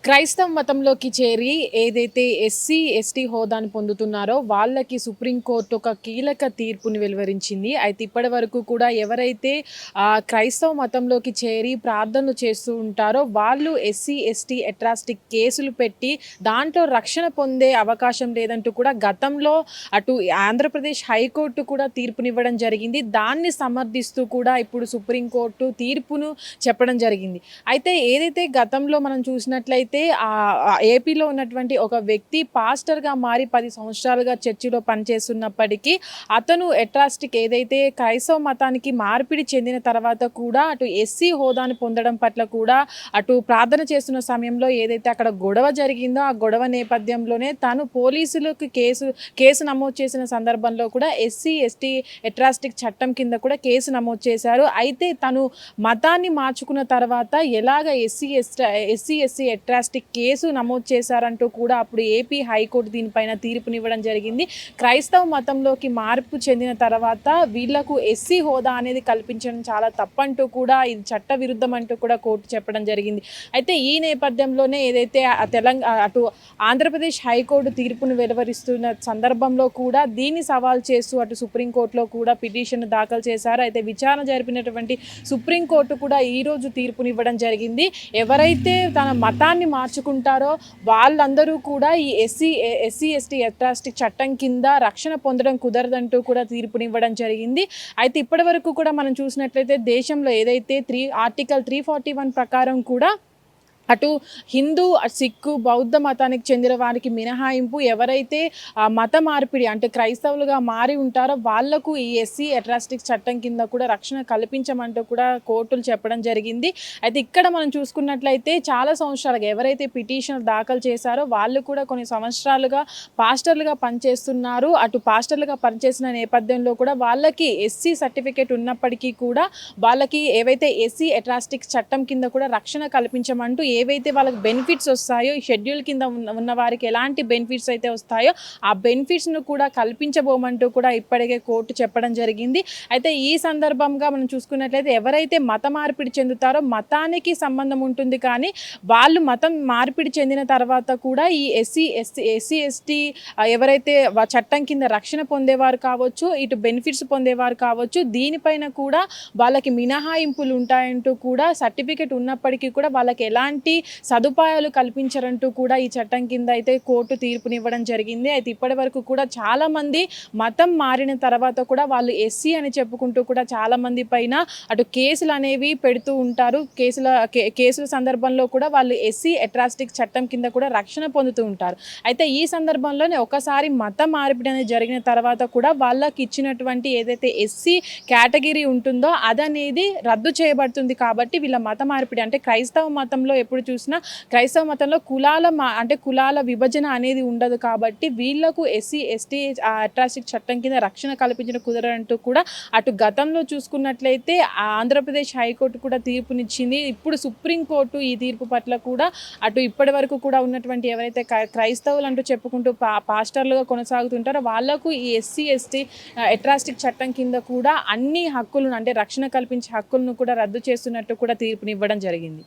క్రైస్తవ మతంలోకి చేరి ఏదైతే ఎస్సీ, ఎస్టీ హోదాను పొందుతున్నారో వాళ్ళకి సుప్రీంకోర్టు ఒక కీలక తీర్పుని వెలువరించింది. అయితే ఇప్పటివరకు కూడా ఎవరైతే క్రైస్తవ మతంలోకి చేరి ప్రార్థనలు చేస్తూ ఉంటారో వాళ్ళు ఎస్సీ, ఎస్టీ అట్రాసిటీ కేసులు పెట్టి దాంట్లో రక్షణ పొందే అవకాశం లేదంటూ కూడా గతంలో అటు ఆంధ్రప్రదేశ్ హైకోర్టు కూడా తీర్పునివ్వడం జరిగింది. దాన్ని సమర్థిస్తూ కూడా ఇప్పుడు సుప్రీంకోర్టు తీర్పును చెప్పడం జరిగింది. అయితే ఏదైతే గతంలో మనం చూసినట్లయితే ఏపీలో ఉన్నటువంటి ఒక వ్యక్తి పాస్టర్‌గా మారి 10 సంవత్సరాలుగా చర్చిలో పనిచేస్తున్నప్పటికీ అతను అట్రాసిటీకి ఏదైతే క్రైస్తవ మతానికి మార్పిడి చెందిన తర్వాత కూడా అటు ఎస్సీ హోదాను పొందడం పట్ల కూడా అటు ప్రార్థన చేస్తున్న సమయంలో ఏదైతే అక్కడ గొడవ జరిగిందో ఆ గొడవ నేపథ్యంలోనే తను పోలీసులకు కేసు నమోదు చేసిన సందర్భంలో కూడా ఎస్సీ, ఎస్టీ అట్రాసిటీ చట్టం కింద కూడా కేసు నమోదు చేశారు. అయితే తను మతాన్ని మార్చుకున్న తర్వాత ఎలాగ ఎస్సీ, ఎస్సీ అట్రాసిటీ కేసు నమోదు చేశారంటూ కూడా అప్పుడు ఏపీ హైకోర్టు దీనిపైన తీర్పునివ్వడం జరిగింది. క్రైస్తవ మతంలోకి మార్పు చెందిన తర్వాత వీళ్లకు ఎస్సీ హోదా అనేది కల్పించడం చాలా తప్పంటూ కూడా ఇది చట్ట విరుద్ధం అంటూ కూడా కోర్టు చెప్పడం జరిగింది. అయితే ఈ నేపథ్యంలోనే ఏదైతే అటు ఆంధ్రప్రదేశ్ హైకోర్టు తీర్పును వెలువరిస్తున్న సందర్భంలో కూడా దీన్ని సవాల్ చేస్తూ అటు సుప్రీంకోర్టులో కూడా పిటిషన్ దాఖలు చేశారు. అయితే విచారణ జరిపినటువంటి సుప్రీంకోర్టు కూడా ఈరోజు తీర్పునివ్వడం జరిగింది. ఎవరైతే తన మతాన్ని మార్చుకుంటారో వాళ్ళందరూ కూడా ఈ ఎస్సీ ఎస్టీ అట్రాసిటీ చట్టం కింద రక్షణ పొందడం కుదరదంటూ కూడా తీర్పునివ్వడం జరిగింది. అయితే ఇప్పటివరకు కూడా మనం చూసినట్లయితే దేశంలో ఏదైతే ఆర్టికల్ 341 ప్రకారం కూడా అటు హిందూ, సిక్కు, బౌద్ధ మతానికి చెందిన వారికి మినహాయింపు ఎవరైతే మత మార్పిడి అంటే క్రైస్తవులుగా మారి ఉంటారో వాళ్లకు ఈ ఎస్సీ అట్రాసిటీ చట్టం కింద కూడా రక్షణ కల్పించమంటూ కూడా కోర్టులు చెప్పడం జరిగింది. అయితే ఇక్కడ మనం చూసుకున్నట్లయితే చాలా సంవత్సరాలుగా ఎవరైతే పిటిషన్ దాఖలు చేశారో వాళ్ళు కూడా కొన్ని సంవత్సరాలుగా పాస్టర్లుగా పనిచేస్తున్నారు. అటు పాస్టర్లుగా పనిచేసిన నేపథ్యంలో కూడా వాళ్ళకి ఎస్సీ సర్టిఫికేట్ ఉన్నప్పటికీ కూడా వాళ్ళకి ఏవైతే ఎస్సీ అట్రాసిటీ చట్టం కింద కూడా రక్షణ కల్పించమంటూ ఏవైతే వాళ్ళకి బెనిఫిట్స్ వస్తాయో ఈ షెడ్యూల్ కింద ఉన్న వారికి ఎలాంటి బెనిఫిట్స్ అయితే వస్తాయో ఆ బెనిఫిట్స్ను కూడా కల్పించబోమంటూ కూడా ఇప్పటికే కోర్టు చెప్పడం జరిగింది. అయితే ఈ సందర్భంగా మనం చూసుకున్నట్లయితే ఎవరైతే మత మార్పిడి చెందుతారో మతానికి సంబంధం ఉంటుంది కానీ వాళ్ళు మతం మార్పిడి చెందిన తర్వాత కూడా ఈ ఎస్సీ ఎస్టీ ఎవరైతే చట్టం కింద రక్షణ పొందేవారు కావచ్చు, ఇటు బెనిఫిట్స్ పొందేవారు కావచ్చు, దీనిపైన కూడా వాళ్ళకి మినహాయింపులు ఉంటాయంటూ కూడా సర్టిఫికెట్ ఉన్నప్పటికీ కూడా వాళ్ళకి ఎలాంటి సదుపాయాలు కల్పించరంటూ కూడా ఈ చట్టం కింద అయితే కోర్టు తీర్పునివ్వడం జరిగింది. అయితే ఇప్పటి వరకు కూడా చాలా మంది మతం మారిన తర్వాత కూడా వాళ్ళు ఎస్సీ అని చెప్పుకుంటూ కూడా చాలా మంది పైన అటు కేసులు అనేవి పెడుతూ ఉంటారు. కేసుల సందర్భంలో కూడా వాళ్ళు ఎస్సీ అట్రాసిటీ చట్టం కింద కూడా రక్షణ పొందుతూ ఉంటారు. అయితే ఈ సందర్భంలోనే ఒకసారి మత మార్పిడి అనేది జరిగిన తర్వాత కూడా వాళ్ళకి ఇచ్చినటువంటి ఏదైతే ఎస్సీ కేటగిరీ ఉంటుందో అదనేది రద్దు చేయబడుతుంది. కాబట్టి వీళ్ళ మత మార్పిడి అంటే క్రైస్తవ మతంలో ఎప్పుడు చూసినా క్రైస్తవ మతంలో కులాల విభజన అనేది ఉండదు. కాబట్టి వీళ్లకు ఎస్సీ ఎస్టీ అట్రాసిటీ చట్టం కింద రక్షణ కల్పించడం కుదరంటూ కూడా అటు గతంలో చూసుకున్నట్లయితే ఆంధ్రప్రదేశ్ హైకోర్టు కూడా తీర్పునిచ్చింది. ఇప్పుడు సుప్రీంకోర్టు ఈ తీర్పు పట్ల కూడా అటు ఇప్పటి వరకు కూడా ఉన్నటువంటి ఎవరైతే క్రైస్తవులు అంటూ చెప్పుకుంటూ పాస్టర్లుగా కొనసాగుతుంటారో వాళ్లకు ఈ ఎస్సీ ఎస్టీ అట్రాసిటీ చట్టం కింద కూడా అన్ని హక్కులను అంటే రక్షణ కల్పించే హక్కులను కూడా రద్దు చేస్తున్నట్టు కూడా తీర్పునివ్వడం జరిగింది.